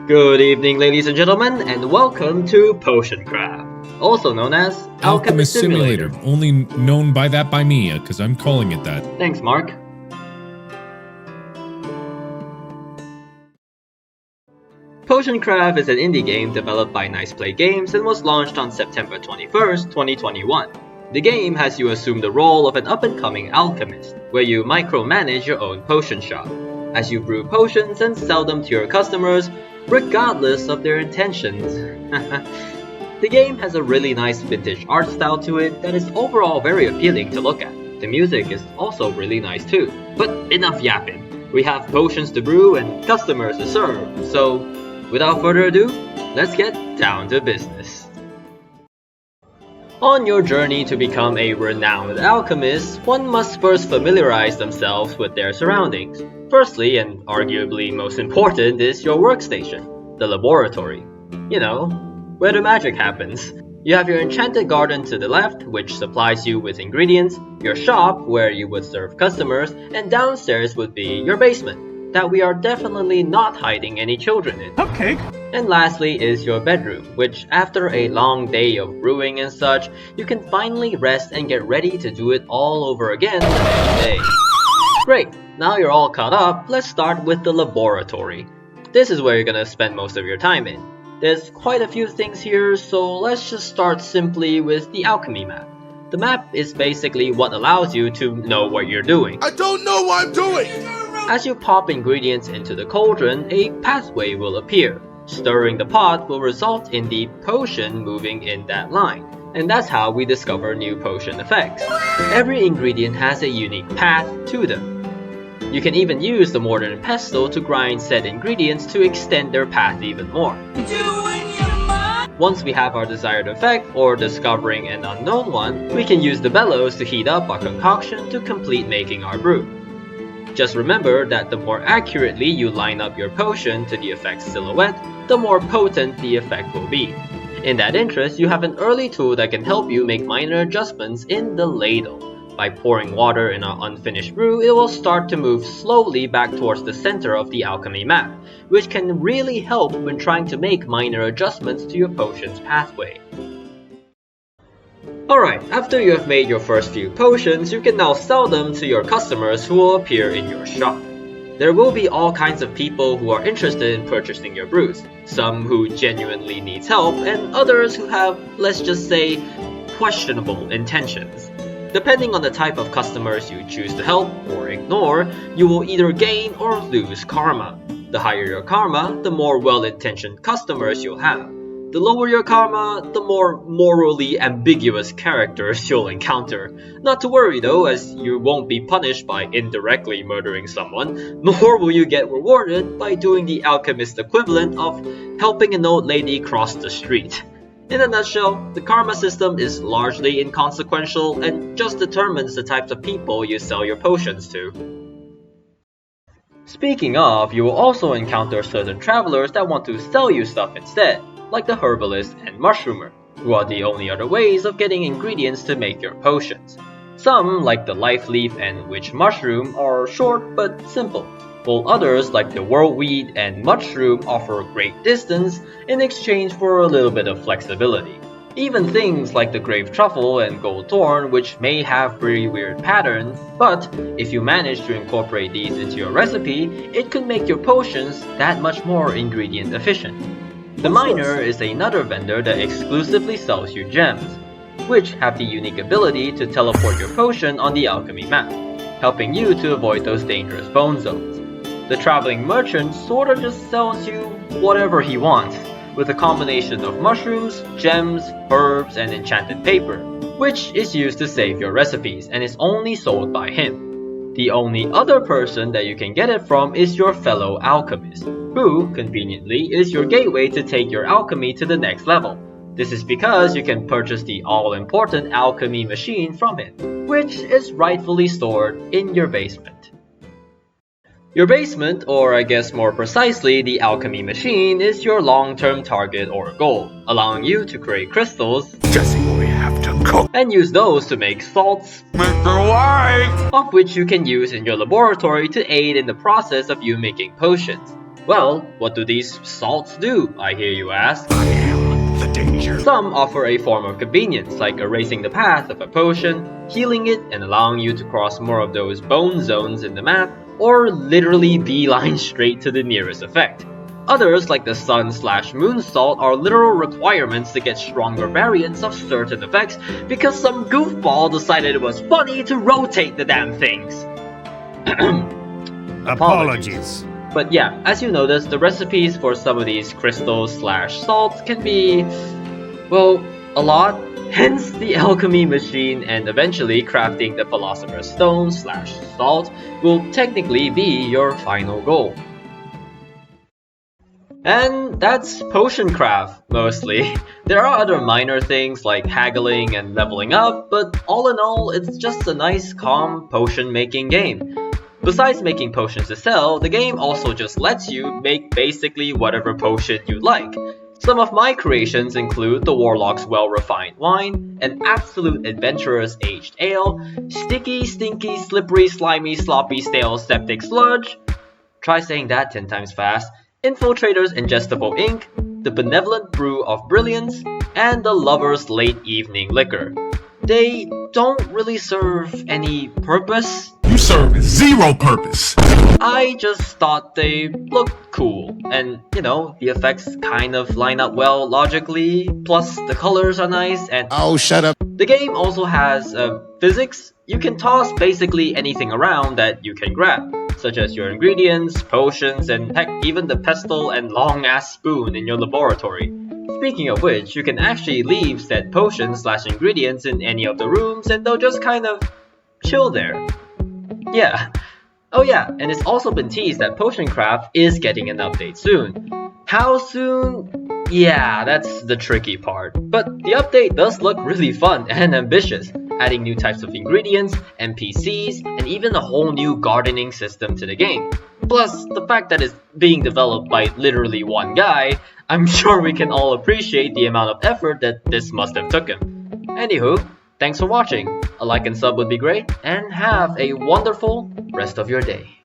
Good evening, ladies and gentlemen, and welcome to Potion Craft, also known as Alchemist Simulator, only known by that by me, because I'm calling it that. Thanks, Mark. Potion Craft is an indie game developed by Nice Play Games and was launched on September 21st, 2021. The game has you assume the role of an up-and-coming alchemist, where you micromanage your own potion shop, as you brew potions and sell them to your customers, regardless of their intentions. The game has a really nice vintage art style to it that is overall very appealing to look at. The music is also really nice too. But enough yapping. We have potions to brew and customers to serve, so without further ado, let's get down to business. On your journey to become a renowned alchemist, one must first familiarize themselves with their surroundings. Firstly, and arguably most important, is your workstation, the laboratory. You know, where the magic happens. You have your enchanted garden to the left, which supplies you with ingredients, your shop, where you would serve customers, and downstairs would be your basement, that we are definitely not hiding any children in. Cupcake! And lastly is your bedroom, which after a long day of brewing and such, you can finally rest and get ready to do it all over again the next day. Great, now you're all caught up, let's start with the laboratory. This is where you're gonna spend most of your time in. There's quite a few things here, so let's just start simply with the alchemy map. The map is basically what allows you to know what you're doing. I don't know what I'm doing! As you pop ingredients into the cauldron, a pathway will appear. Stirring the pot will result in the potion moving in that line, and that's how we discover new potion effects. Every ingredient has a unique path to them. You can even use the mortar and pestle to grind said ingredients to extend their path even more. Once we have our desired effect, or discovering an unknown one, we can use the bellows to heat up our concoction to complete making our brew. Just remember that the more accurately you line up your potion to the effect's silhouette, the more potent the effect will be. In that interest, you have an early tool that can help you make minor adjustments in the ladle. By pouring water in our unfinished brew, it will start to move slowly back towards the center of the alchemy map, which can really help when trying to make minor adjustments to your potion's pathway. Alright, after you have made your first few potions, you can now sell them to your customers who will appear in your shop. There will be all kinds of people who are interested in purchasing your brews, some who genuinely need help, and others who have, let's just say, questionable intentions. Depending on the type of customers you choose to help or ignore, you will either gain or lose karma. The higher your karma, the more well-intentioned customers you'll have. The lower your karma, the more morally ambiguous characters you'll encounter. Not to worry though, as you won't be punished by indirectly murdering someone, nor will you get rewarded by doing the alchemist equivalent of helping an old lady cross the street. In a nutshell, the karma system is largely inconsequential and just determines the types of people you sell your potions to. Speaking of, you will also encounter certain travelers that want to sell you stuff instead, like the herbalist and mushroomer, who are the only other ways of getting ingredients to make your potions. Some, like the life leaf and witch mushroom, are short but simple, while others, like the whirlweed and mushroom, offer great distance in exchange for a little bit of flexibility. Even things like the grave truffle and gold thorn, which may have pretty weird patterns, but if you manage to incorporate these into your recipe, it could make your potions that much more ingredient efficient. The miner is another vendor that exclusively sells you gems, which have the unique ability to teleport your potion on the alchemy map, helping you to avoid those dangerous bone zones. The traveling merchant sorta just sells you whatever he wants, with a combination of mushrooms, gems, herbs, and enchanted paper, which is used to save your recipes and is only sold by him. The only other person that you can get it from is your fellow alchemist, who, conveniently, is your gateway to take your alchemy to the next level. This is because you can purchase the all-important alchemy machine from him, which is rightfully stored in your basement. Your basement, or I guess more precisely the alchemy machine, is your long-term target or goal, allowing you to create crystals, Jesse, we have to cook. and use those to make salts, Mr. White! of which you can use in your laboratory to aid in the process of you making potions. Well, what do these salts do, I hear you ask? I am the danger. Some offer a form of convenience, like erasing the path of a potion, healing it, and allowing you to cross more of those bone zones in the map, or literally beeline straight to the nearest effect. Others, like the sun/moon salt, are literal requirements to get stronger variants of certain effects because some goofball decided it was funny to rotate the damn things. Apologies. But yeah, as you notice, the recipes for some of these crystals/salts can be, well, a lot. Hence the alchemy machine, and eventually crafting the Philosopher's Stone/salt will technically be your final goal. And that's potion craft, mostly. There are other minor things like haggling and leveling up, but all in all, it's just a nice, calm potion making game. Besides making potions to sell, the game also just lets you make basically whatever potion you like. Some of my creations include the Warlock's Well-Refined Wine, an Absolute Adventurer's Aged Ale, Sticky, Stinky, Slippery, Slimy, Sloppy, Stale, Septic Sludge, try saying that 10 times fast, Infiltrator's Ingestible Ink, the Benevolent Brew of Brilliance, and the Lover's Late Evening Liquor. They don't really serve any purpose. You serve zero purpose. I just thought they looked cool, and you know, the effects kind of line up well logically, plus the colors are nice, and Oh, shut up. the game also has physics. You can toss basically anything around that you can grab, such as your ingredients, potions, and heck, even the pestle and long-ass spoon in your laboratory. Speaking of which, you can actually leave said potions/ingredients in any of the rooms and they'll just kind of chill there. Yeah. Oh yeah, and it's also been teased that Potion Craft is getting an update soon. How soon? Yeah, that's the tricky part. But the update does look really fun and ambitious, adding new types of ingredients, NPCs, and even a whole new gardening system to the game. Plus, the fact that it's being developed by literally one guy, I'm sure we can all appreciate the amount of effort that this must have took him. Anywho, thanks for watching. A like and sub would be great, and have a wonderful rest of your day.